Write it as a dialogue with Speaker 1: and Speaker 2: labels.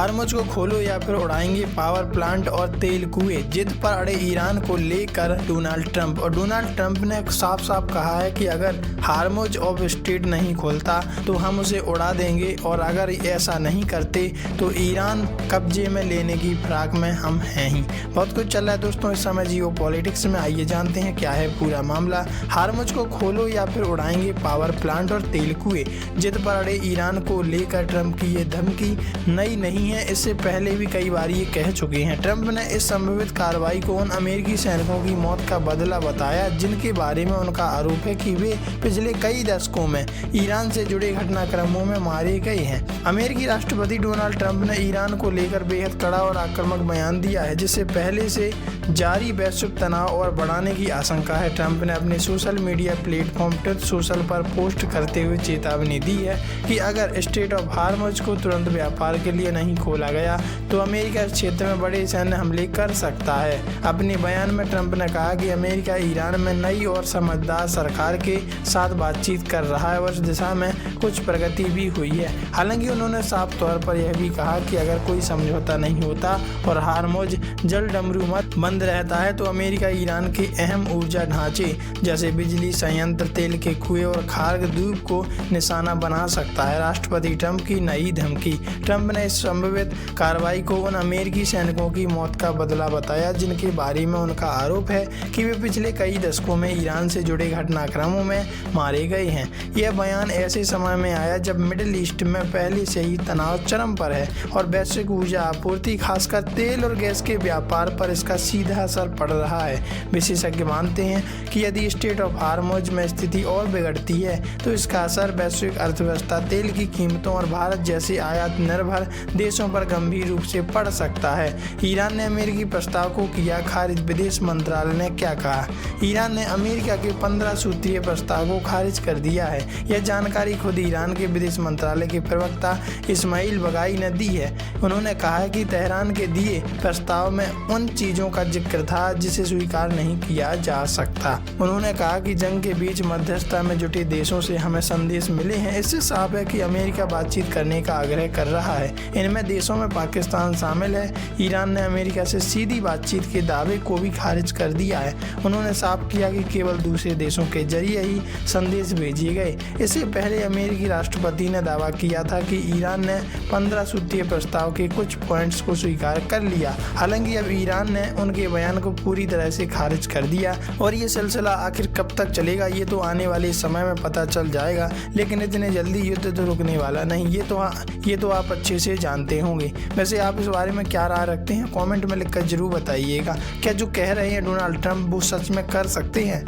Speaker 1: Hormuz को खोलो या फिर उड़ाएंगे पावर प्लांट और तेल कुएं, जिद पर अड़े ईरान को लेकर डोनाल्ड ट्रंप। और डोनाल्ड ट्रंप ने साफ साफ कहा है कि अगर हार्मुज ऑफ स्ट्रेट नहीं खोलता तो हम उसे उड़ा देंगे, और अगर ऐसा नहीं करते तो ईरान कब्जे में लेने की फिराक में हम हैं ही। बहुत कुछ चल रहा है दोस्तों इस समय जियो पॉलिटिक्स में। आइए जानते हैं क्या है पूरा मामला। हार्मुज को खोलो या फिर उड़ाएंगे पावर प्लांट और तेल कुएं, जिद पर अड़े ईरान को लेकर ट्रंप की ये धमकी नई नहीं है। इससे पहले भी कई बार ये कह चुके हैं। ट्रंप ने इस संभावित कार्रवाई को उन अमेरिकी सैनिकों की मौत का बदला बताया जिनके बारे में उनका आरोप है कि वे पिछले कई दशकों में ईरान से जुड़े घटनाक्रमों में मारे गए हैं। अमेरिकी राष्ट्रपति डोनाल्ड ट्रंप ने ईरान को लेकर बेहद कड़ा और आक्रामक बयान दिया है, जिससे पहले से जारी वैश्विक तनाव और बढ़ाने की आशंका है। ट्रंप ने अपने social media platform truth social पर पोस्ट करते हुए चेतावनी दी है कि अगर स्ट्रेट ऑफ हार्मुज को तुरंत व्यापार के लिए नहीं खोला गया तो अमेरिका इस क्षेत्र में बड़े सैन्य हमले कर सकता है। अपने बयान में ट्रंप ने कहा कि अमेरिका ईरान में नई और समझदार सरकार के साथ बातचीत कर रहा है और इस दिशा में कुछ प्रगति भी हुई है। हालांकि उन्होंने साफ तौर पर यह भी कहा कि अगर कोई समझौता नहीं होता और हार्मुज जल डमरू मत बंद रहता है तो अमेरिका ईरान के अहम ऊर्जा ढांचे जैसे बिजली संयंत्र, तेल के कुएं और खार्ग द्वीप को निशाना बना सकता है। राष्ट्रपति ट्रंप की नई धमकी। ट्रंप ने इस संभावित कार्रवाई को उन अमेरिकी सैनिकों की मौत का बदला बताया जिनके बारे में उनका आरोप है कि वे पिछले कई दशकों में ईरान से जुड़े घटनाक्रमों में मारे गए हैं। यह बयान ऐसे समय में आया जब मिडिल ईस्ट में पहले से ही तनाव चरम पर है और वैश्विक ऊर्जा आपूर्ति खासकर तेल और गैस के व्यापार पर इसका सीधा असर पड़ रहा है। विशेषज्ञ मानते हैं कि यदि स्ट्रेट ऑफ हार्मुज में स्थिति और बिगड़ती है तो इसका असर वैश्विक अर्थव्यवस्था, तेल की कीमतों और भारत जैसे आयात निर्भर देशों पर गंभीर रूप से पड़ सकता है। ईरान ने अमेरिकी प्रस्ताव को किया खारिज। विदेश मंत्रालय ने क्या कहा? ईरान ने अमेरिका के 15 सूत्रीय प्रस्ताव को खारिज कर दिया है। यह जानकारी खुद ईरान के विदेश मंत्रालय के प्रवक्ता इस्माइल बगाई ने दी है। उन्होंने कहा है कि तेहरान के दिए प्रस्ताव में उन चीजों का जिक्र था जिसे स्वीकार नहीं किया जा सकता। उन्होंने कहा कि जंग के बीच मध्यस्थता में जुटे देशों से हमें संदेश मिले हैं। इससे साफ है कि अमेरिका बातचीत करने का आग्रह कर रहा है। इनमें देशों में पाकिस्तान शामिल है। ईरान ने अमेरिका से सीधी बातचीत के दावे को भी खारिज कर दिया है। उन्होंने साफ किया कि केवल दूसरे देशों के जरिए ही संदेश भेजे गए। इससे पहले अमेरिकी राष्ट्रपति ने दावा किया था कि ईरान ने 15 सूत्रीय प्रस्ताव के कुछ पॉइंट्स को स्वीकार कर लिया। हालांकि अब ईरान ने उनके बयान को पूरी तरह से खारिज कर दिया और ये सिलसिला आखिर कब तक चलेगा ये तो आने वाले समय में पता चल जाएगा, लेकिन इतने जल्दी युद्ध तो रुकने वाला नहीं। ये तो आप अच्छे से जानते होंगे। वैसे आप इस बारे में क्या राय रखते हैं कमेंट में लिखकर जरूर बताइएगा। क्या जो कह रहे हैं डोनाल्ड ट्रंप वो सच में कर सकते हैं?